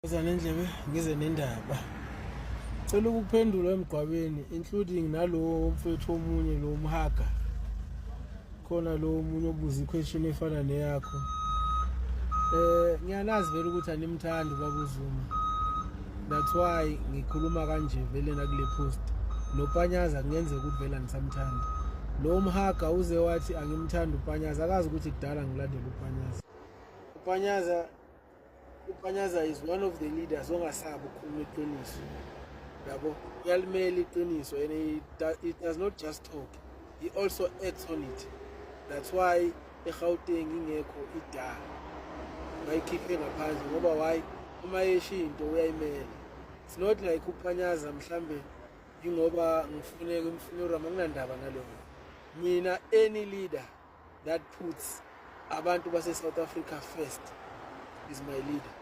Nendlebe ngize nendaba. Cela ukuphendula emgwabeni including nalowo mfethu omunye lo Mhaga. Khona lo omunye obuza iquestion efana neyakho. Ngiyalazi vele ukuthi animthandi baba uZuma. That's why ngikhuluma kanje vele na kule post. Nopanyaza kungenzeka ukuthi vele angisamthandi. Lo Mhaga uze wathi angimthandi uPanyaza akazi ukuthi kudala ngilandela uPanyaza. uPanyaza is one of the leaders ongasabi ukukhuluma iqiniso. Yabo, uyalimela iqiniso and he does not just talk. He also acts on it. That's why eGauteng ingekho ida. Bayikhiphe ngaphandle ngoba why uma yeshinto uyayimela. It's not like uPanyaza mhlambe ingoba ngifune uRama nginandaba naloko. Mina any leader that puts abantu base South Africa first is my leader.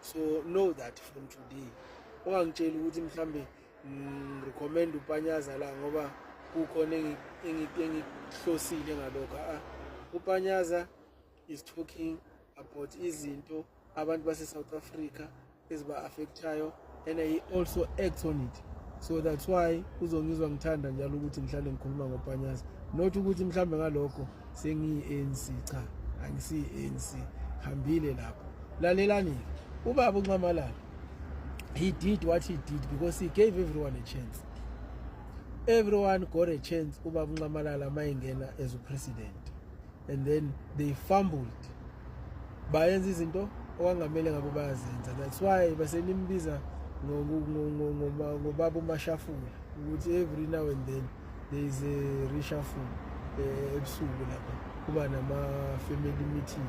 So know that from today. Ungangitshela ukuthi mhlambe recommend uPanyaza la ngoba kukhona engihlosile ngalokho. uPanyaza is talking about izinto abantu base South Africa eziba affectayo and he also acts on it. So that's why uzongizwa ngithanda njalo ukuthi ngihlale ngikhuluma ngoPanyaza. Not ukuthi mhlambe ngalokho sengiyi-ANC cha, angisiyi-ANC. Hambile lapho. Lalelani. Ubaba uNcamalala, he did what he did because he gave everyone a chance. Everyone got a chance. Ubaba uNcamalala mayengena as a president, and then they fumbled. Bayenza izinto owangamele ngabo bayazenza. That's why basenimbiza ngobaba uMashafula ukuthi every now and then there is a reshuffle ebusuku lapha kuba nama family meeting.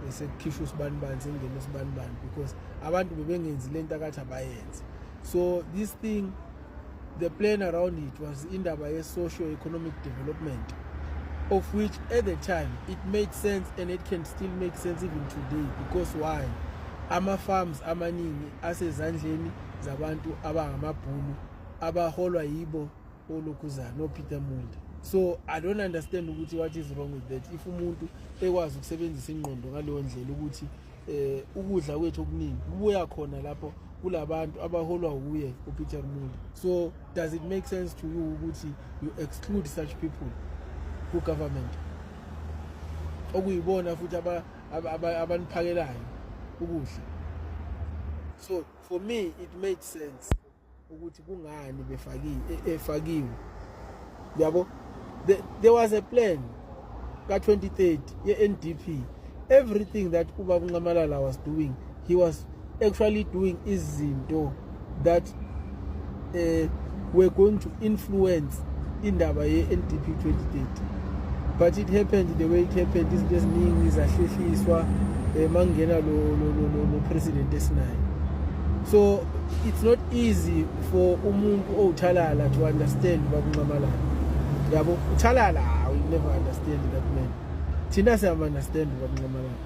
Sekukhishwa usibanibani sengena usibanibani because abantu bebengenzi lento akathi abayenze. So this thing, the plan around it was indaba ye socio-economic development, of which at the time it made sense and it can still make sense even today. Because why? Ama-farms amaningi asezandleni zabantu abangamabhunu abaholwa yibo olokhuzana noPeter Mulder. So I don't understand ukuthi what is wrong with that. If umuntu ekwazi ukusebenzisa ingqondo ngaleyo ndlela ukuthi ukudla kwethu okuningi kubuya khona lapho kulabantu abaholwa uye uPeter Mulder. So does it make sense to you ukuthi you exclude such people ku government? Okuyibona futhi abaniphakelayo ukudla. So for me it made sense ukuthi kungani efakiwe. Yabo, there was a plan ka 2030 ye-NDP. Everything that Ubaba uNcamalala was doing, he was actually doing izinto that were going to influence indaba ye-NDP 2030. But it happened the way it happened. Izinto eziningi zahlehliswa mangena lo president esinayo. So it's not easy for umuntu oThalala to understand Ubaba uNcamalala. Yabo, uThalala will never understand that man. Thina siyama understand Ubaba uNcamalala.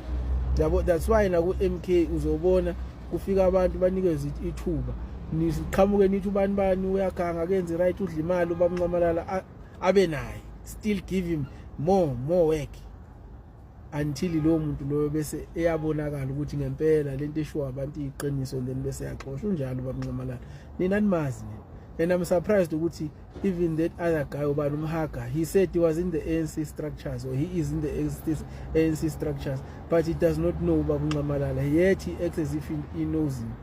Yabo, that's why na ku MK uzobona kufika abantu banikeza ithuba. Niqhamuke nithi ubani uyaganga kenze right udla imali Ubaba uNcamalala abe naye. Still give him more work until lo muntu lo bese eyabonakala ukuthi ngempela lento eshiwa abantu iqiniso then bese yaxoshwa unjalo Ubaba uNcamalala. Nina nimazi nina. And I'm surprised ukuthi even that other guy ubani uMhaga, he said he was in the ANC structures, or he is in the ANC structures, but he does not know Ubaba uNcamalala. Yet he acts as if he knows him.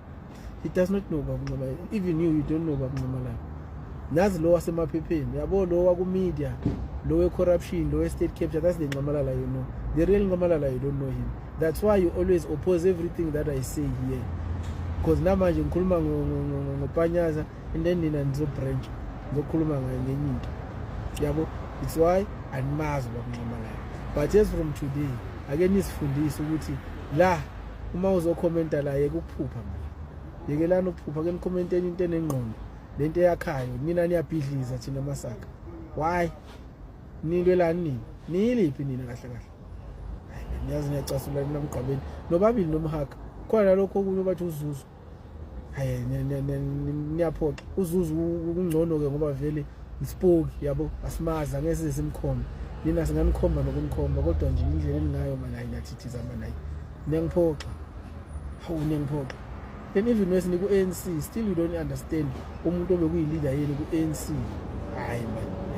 He does not know Ubaba uNcamalala. Even you don't know Ubaba uNcamalala. Nazi lo wasemaphepheni, yabo lo waku media, lo we corruption, lo we state capture, that's the Ncamalala you know. The real Ncamalala you don't know him. That's why you always oppose everything that I say here. Because namanje ngikhuluma ngoPanyaza and then nina nizo branch ngokhuluma ngenye into. Yabo, it's why animazi Ubaba uNcamalala. But just from today ake nisifundise ukuthi la uma uzokhomenta la yekuphupha manje. Yekelana ukuphupha ke nicommenteni into enengqondo. Lento yakhayo nina niyabhidliza thina masaka. Why? Nilwelani nini? Niyiliphi nina kahle kahle? Niyazi ngiyacasula nina mgqabeni. Nobabili noMhaga. Khona lokho okunye bathi uZuzu. Hayi niyaphoqa. uZuzu ungcono ke ngoba vele isipoki yabo asimaza ngeke simkhombe. Nina singanikhomba nokumkhomba kodwa nje indlela engayo manje ayinathithiza manje. Niyangiphoqa. Hawu niyangiphoqa. then even wesinika ku-ANC still you don't understand umuntu obekuyi-leader yenu ku-ANC hayi man